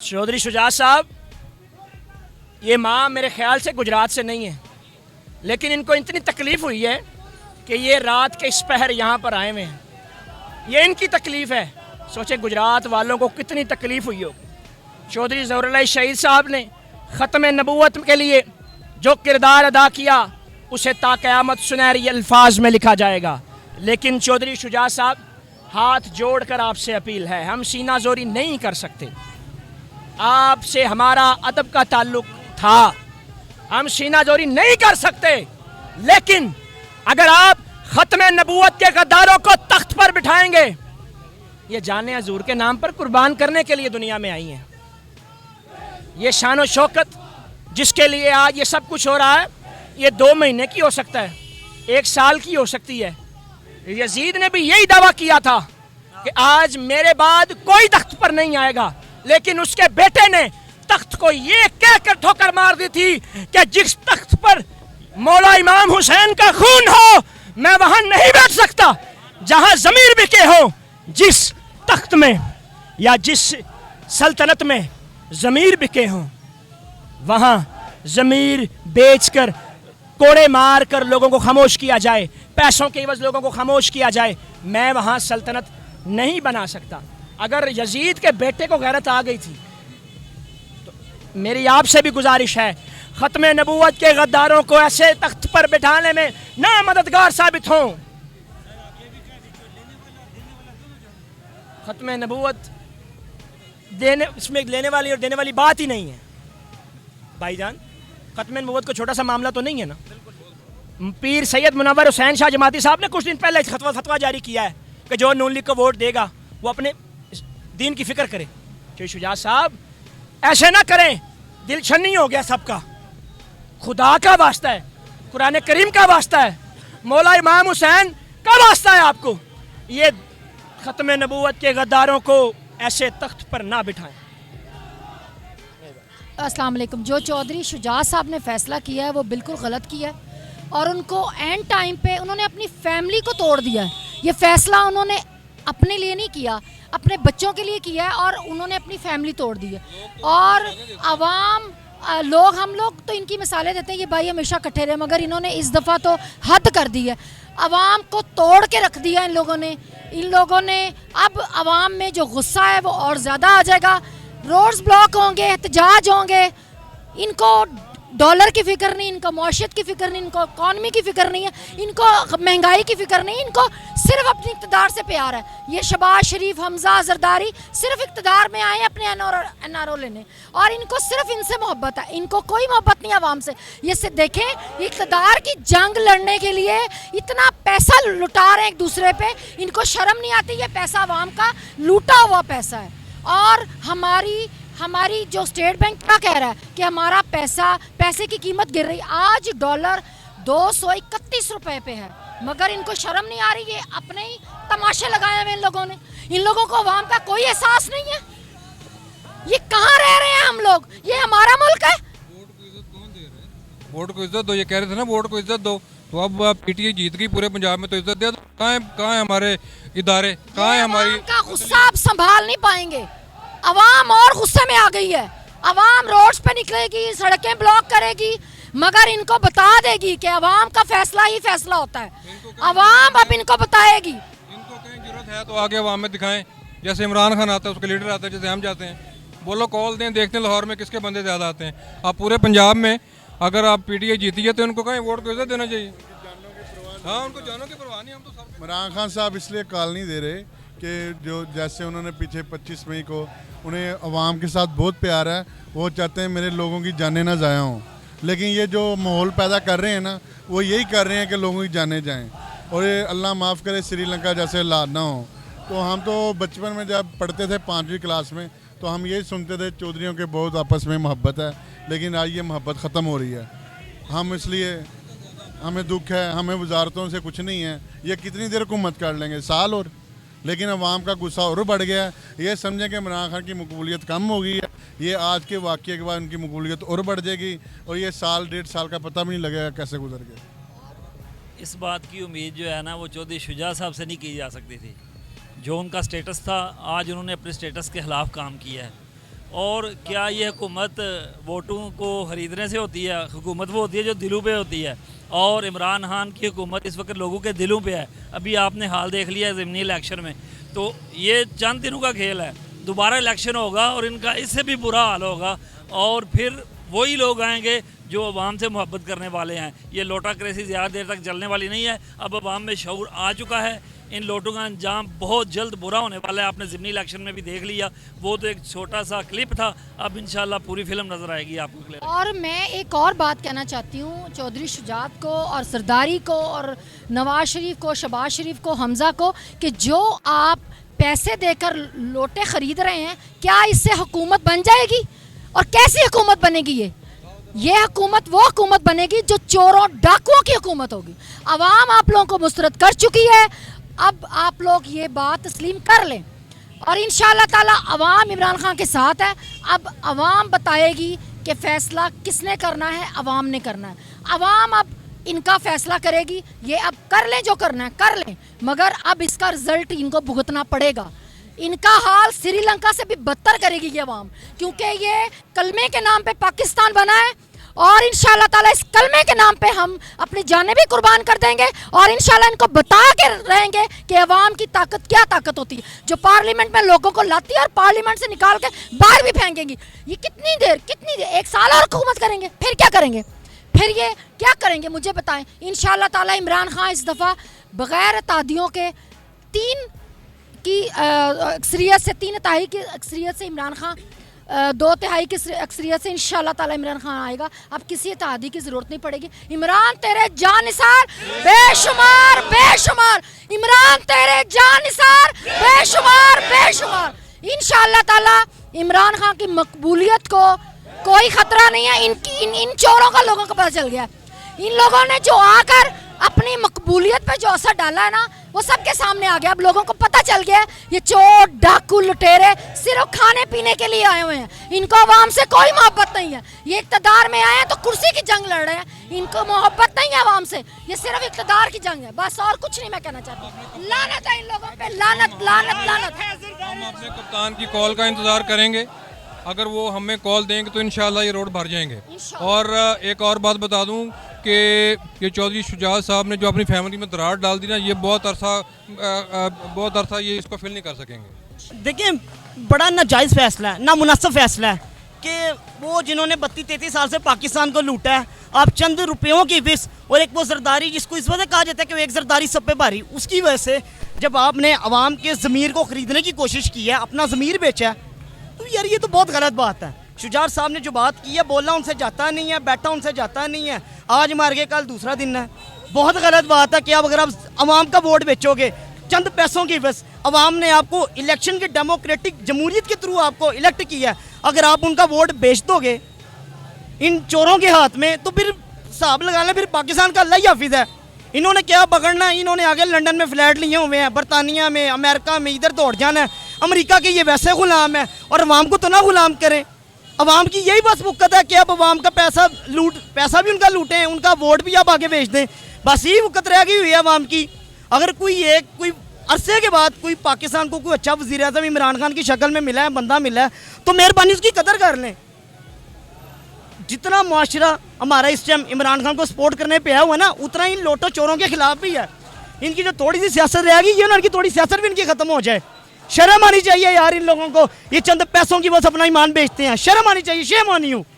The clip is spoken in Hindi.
चौधरी शुजा साहब, ये माँ मेरे ख्याल से गुजरात से नहीं है, लेकिन इनको इतनी तकलीफ़ हुई है कि ये रात के इस पहर यहाँ पर आए हुए हैं। ये इनकी तकलीफ़ है। सोचे गुजरात वालों को कितनी तकलीफ़ हुई हो। चौधरी ज़फ़रुल्लाह शहीद साहब ने ख़त्म नबूवत के लिए जो किरदार अदा किया उसे ता क़यामत सुनहरी अल्फाज में लिखा जाएगा। लेकिन चौधरी शुजा साहब, हाथ जोड़कर आपसे अपील है, हम सीना जोरी नहीं कर सकते। आपसे हमारा अदब का ताल्लुक था, हम सीना जोरी नहीं कर सकते, लेकिन अगर आप ख़त्म नबूवत के गद्दारों को तख्त पर बिठाएंगे, ये जाने हजूर के नाम पर कुर्बान करने के लिए दुनिया में आई हैं। ये शान व शौकत जिसके लिए आज ये सब कुछ हो रहा है, ये 2 महीने की हो सकता है, 1 साल की हो सकती है। यजीद ने भी यही दावा किया था कि आज मेरे बाद कोई तख्त पर नहीं आएगा, लेकिन उसके बेटे ने तख्त को ये कहकर ठोकर मार दी थी कि जिस तख्त पर मौला इमाम हुसैन का खून हो, मैं वहां नहीं बैठ सकता। जहां जमीर बिके हो, जिस तख्त में या जिस सल्तनत में जमीर बिके हो, वहां जमीर बेचकर, कोड़े मार कर लोगों को खामोश किया जाए, पैसों के एवज लोगों को खामोश किया जाए, मैं वहां सल्तनत नहीं बना सकता। अगर यजीद के बेटे को गैरत आ गई थी, तो मेरी आपसे भी गुजारिश है, ख़त्म नबूवत के गद्दारों को ऐसे तख्त पर बिठाने में ना मददगार साबित हों। ख़त्म नबूवत देने, इसमें लेने वाली और देने वाली बात ही नहीं है भाईजान। ख़त्म नबूवत को छोटा सा मामला तो नहीं है ना। पीर सैयद मुनव्वर हुसैन शाह जमाती साहब ने कुछ दिन पहले फतवा जारी किया है कि जो नून लीग को वोट देगा वो अपने दीन की फिक्र करे। चौधरी शुजा साहब, ऐसे ना करें, दिल छन्नी हो गया सबका। खुदा का वास्ता है, कुरान करीम का वास्ता है, मौला इमाम हुसैन का वास्ता है आपको, ये ख़त्म नबूवत के गद्दारों को ऐसे तख्त पर ना बिठाएं। अस्सलाम वालेकुम। जो चौधरी शुजा साहब ने फ़ैसला किया है वो बिल्कुल गलत किया है, और उनको एंड टाइम पे उन्होंने अपनी फैमिली को तोड़ दिया है। ये फ़ैसला उन्होंने अपने लिए नहीं किया, अपने बच्चों के लिए किया है, और उन्होंने अपनी फैमिली तोड़ दी है। और आवाम लोग, हम लोग तो इनकी मिसालें देते हैं, ये भाई हमेशा इकट्ठे रहे, मगर इन्होंने इस दफ़ा तो हद कर दी है। आवाम को तोड़ के रख दिया इन लोगों ने। अब आवाम में जो गुस्सा है वो और ज़्यादा आ जाएगा, रोड्स ब्लॉक होंगे, एहतजाज होंगे। इनको डॉलर की फ़िक्र नहीं, इनको मौशियत की फ़िक्र नहीं, इनको इकॉनमी की फ़िक्र नहीं है, इनको महंगाई की फ़िक्र नहीं, इनको सिर्फ अपने इक़्तिदार से प्यार है। ये शहबाज शरीफ, हमजा जरदारी सिर्फ इक़्तिदार में आए अपने एनआरओ लेने, और इनको सिर्फ इनसे मोहब्बत है, इनको कोई मोहब्बत नहीं आवाम से। ये से देखें, इक़्तिदार की जंग लड़ने के लिए इतना पैसा लुटा रहे हैं एक दूसरे पे, इनको शर्म नहीं आती। ये पैसा आवाम का लूटा हुआ पैसा है। और हमारी जो स्टेट बैंक क्या कह रहा है कि हमारा पैसे की कीमत गिर रही। आज डॉलर 231 रुपए पे है, मगर इनको शर्म नहीं आ रही। ये अपने ही तमाशे लगाए हुए इन लोगों ने। इन लोगों को अवाम का कोई एहसास नहीं है। ये कहाँ रह रहे हैं हम लोग? ये हमारा मुल्क है। वोट को इज्जत कौन दे रहे हैं? वोट को इज्जत दो, ये कह रहे थे ना वोट को इज्जत दो, तो अब पीटीआई जीत गई पूरे पंजाब में, तो इज्जत दे दो। कहाँ है हमारे इदारे, कहाँ है हमारी का गुस्सा आप संभाल नहीं पाएंगे। अवाम और गुस्से में आ गई है। अवाम रोड्स पे निकलेगी, सड़कें ब्लॉक करेगी, मगर इनको बता देगी कि अवाम का फैसला ही फैसला होता है। अवाम अब इनको बताएगी। इनको कहीं जरूरत है तो आगे अवाम में दिखाएं। जैसे इमरान खान आता है, उसके लीडर आते हैं, जैसे हम जाते हैं, बोलो कॉल दें, देखते हैं लाहौर में किसके बंदे ज़्यादा आते हैं। आप पूरे पंजाब में अगर आप पीटीआई जीती है तो इनको कहीं वोट को इज्जत देना चाहिए। हाँ, उनको जानों की परवाह नहीं। हम तो सब इमरान खान साहब इसलिए कॉल नहीं दे रहे कि जो जैसे उन्होंने पीछे 25 मई को, उन्हें अवाम के साथ बहुत प्यार है, वो चाहते हैं मेरे लोगों की जानें ना ज़ाया हों। लेकिन ये जो माहौल पैदा कर रहे हैं ना, वो यही कर रहे हैं कि लोगों की जानें जाएं, और ये अल्लाह माफ़ करे श्रीलंका जैसे हालात ना हो। तो हम तो बचपन में जब पढ़ते थे 5वीं क्लास में, तो हम यही सुनते थे चौधरीयों के बहुत आपस में मोहब्बत है, लेकिन आज ये मोहब्बत ख़त्म हो रही है। हम इसलिए हमें दुख है, हमें वजारतों से कुछ नहीं है। ये कितनी देर हुकूमत कर लेंगे, साल और, लेकिन अवाम का गुस्सा और बढ़ गया है। ये समझें कि इमरान खान की मकबूलियत कम हो गई है, ये आज के वाक़े के बाद उनकी मकबूलियत और बढ़ जाएगी, और ये साल 1.5 साल का पता भी नहीं लगेगा कैसे गुजर गया। इस बात की उम्मीद जो है ना, वो चौधरी शुजा साहब से नहीं की जा सकती थी। जो उनका स्टेटस था, आज उन्होंने अपने स्टेटस के ख़िलाफ़ काम किया है। और क्या ये हुकूमत वोटों को ख़रीदने से होती है? हुकूमत वो होती है जो दिलों पे होती है, और इमरान खान की हुकूमत इस वक्त लोगों के दिलों पे है। अभी आपने हाल देख लिया ज़मीनी इलेक्शन में, तो ये चंद दिनों का खेल है। दोबारा इलेक्शन होगा और इनका इससे भी बुरा हाल होगा, और फिर वही लोग आएंगे जो अवाम से मोहब्बत करने वाले हैं। ये लोटा क्रेसी ज़्यादा देर तक चलने वाली नहीं है। अब अवाम में शऊर आ चुका है। इन लोटों का अंजाम बहुत जल्द बुरा होने वाला है। आपने ज़िमनी इलेक्शन में भी देख लिया, वो तो एक छोटा सा क्लिप था। अब इंशाल्लाह पूरी फिल्म नज़र आएगी आपको। और मैं एक और बात कहना चाहती हूँ चौधरी शुजात को और सरदारी को और नवाज शरीफ को, शहबाज शरीफ को, हमज़ा को, कि जो आप पैसे देकर लोटे ख़रीद रहे हैं, क्या इससे हुकूमत बन जाएगी? और कैसी हुकूमत बनेगी? ये हुकूमत वो हुकूमत बनेगी जो चोरों डाकुओं की हुकूमत होगी। अवाम आप लोगों को मुस्तरद कर चुकी है। अब आप लोग ये बात तस्लीम कर लें, और इंशाअल्लाह ताला अवाम इमरान खान के साथ है। अब अवाम बताएगी कि फ़ैसला किसने करना है, अवाम ने करना है। अवाम अब इनका फ़ैसला करेगी। ये अब कर लें, जो करना है कर लें, मगर अब इसका रिज़ल्ट इनको भुगतना पड़ेगा। इनका हाल श्रीलंका से भी बदतर करेगी ये अवाम, क्योंकि ये कलमे के नाम पे पाकिस्तान बना है, और इंशाल्लाह ताला इस कलमे के नाम पे हम अपनी जानें भी कुर्बान कर देंगे, और इंशाल्लाह इनको बता के रहेंगे कि अवाम की ताकत क्या ताकत होती है, जो पार्लियामेंट में लोगों को लाती है और पार्लियामेंट से निकाल के बाहर भी फेंकेंगी। ये कितनी देर 1 साल और हुकूमत करेंगे, फिर क्या करेंगे? फिर ये क्या करेंगे मुझे बताएं। इंशाल्लाह ताला इमरान खान इस दफ़ा बग़ैर तादियों के 3 की अक्सरियत से 3 तिहाई की अक्सरियत से इमरान खान 2 तिहाई की अक्सरियत से इंशाल्लाह ताला इमरान खान आएगा। अब किसी इत्तेहादी की ज़रूरत नहीं पड़ेगी। इमरान तेरे जानिसार बेशुमार बेशुमार, इमरान तेरे जानिसार बेशुमार बेशुमार। इंशाल्लाह ताला इमरान खान की मकबूलियत को कोई ख़तरा नहीं है। इन चोरों का लोगों को पता चल गया। इन लोगों ने जो आकर अपनी मकबूलियत पे जो असर डाला है ना, वो सबके सामने आ गया। अब लोगों को पता चल गया ये चोर डाकू लुटेरे सिर्फ खाने पीने के लिए आए हुए हैं। इनको अवाम से कोई मोहब्बत नहीं है। ये इक़्तिदार में आए हैं तो कुर्सी की जंग लड़ रहे हैं, इनको मोहब्बत नहीं है अवाम से। ये सिर्फ इक़्तिदार की जंग है, बस और कुछ नहीं मैं कहना चाहती। लानत है इन लोगों पे, लानत लानत लानत। हम अपने कप्तान की कॉल का इंतज़ार करेंगे। अगर वो हमें कॉल देंगे तो इंशाल्लाह ये रोड भर जाएंगे। और एक और बात बता दूं कि ये चौधरी शुजात साहब ने जो अपनी फैमिली में दरार डाल दी ना, ये बहुत अरसा ये इसको फिल नहीं कर सकेंगे। देखिए, बड़ा नाजायज़ फ़ैसला है, नामुनासिब फ़ैसला है कि वो जिन्होंने 32-33 साल से पाकिस्तान को लूटा है, आप चंद रुपयों की विस और एक वो जरदारी, जिसको इस वजह कहा जाता है कि वो एक जरदारी सब पे भारी, उसकी वजह से जब आपने अवाम के ज़मीर को ख़रीदने की कोशिश की है, अपना ज़मीर बेचा है, तो यार ये तो बहुत गलत बात है। शुजात साहब ने जो बात की है, बोला उनसे जाता नहीं है, बैठा उनसे जाता नहीं है, आज मार के कल दूसरा दिन है। बहुत गलत बात है कि अब अगर आप अवाम का वोट बेचोगे चंद पैसों की बस, अवाम ने आपको इलेक्शन के डेमोक्रेटिक जमहूरियत के थ्रू आपको इलेक्ट किया है, अगर आप उनका वोट बेच दोगे इन चोरों के हाथ में, तो फिर हिसाब लगा लें, फिर पाकिस्तान का अल्लाह ही हाफिज़ है। इन्होंने क्या पकड़ना है? इन्होंने आगे लंदन में फ्लैट लिए हुए हैं, बरतानिया में, अमेरिका में, इधर दौड़ जाना है। अमेरिका के ये वैसे गुलाम है, और अवाम को तो ना गुलाम करें। अवाम की यही बस मुक्कत है कि अब अवाम का पैसा भी उनका लूटें, उनका वोट भी आप आगे भेज दें। बस यही मुक्कत रह गई हुई है अवाम की। अगर कोई अरसे के बाद कोई पाकिस्तान को कोई अच्छा वज़ीर आज़म इमरान खान की शक्ल में मिला है, बंदा मिला है, तो मेहरबानी उसकी कदर कर लें। जितना मुआशरा हमारा इस टाइम इमरान खान को सपोर्ट करने पे आया हुआ ना, उतना इन लोटो चोरों के खिलाफ भी है। इनकी जो थोड़ी सी सियासत रहेगी, ये उनकी थोड़ी सियासत भी इनकी ख़त्म हो जाए। शर्म आनी चाहिए यार इन लोगों को, ये चंद पैसों की बस अपना ईमान बेचते हैं। शर्म आनी चाहिए, शेम ऑन यू।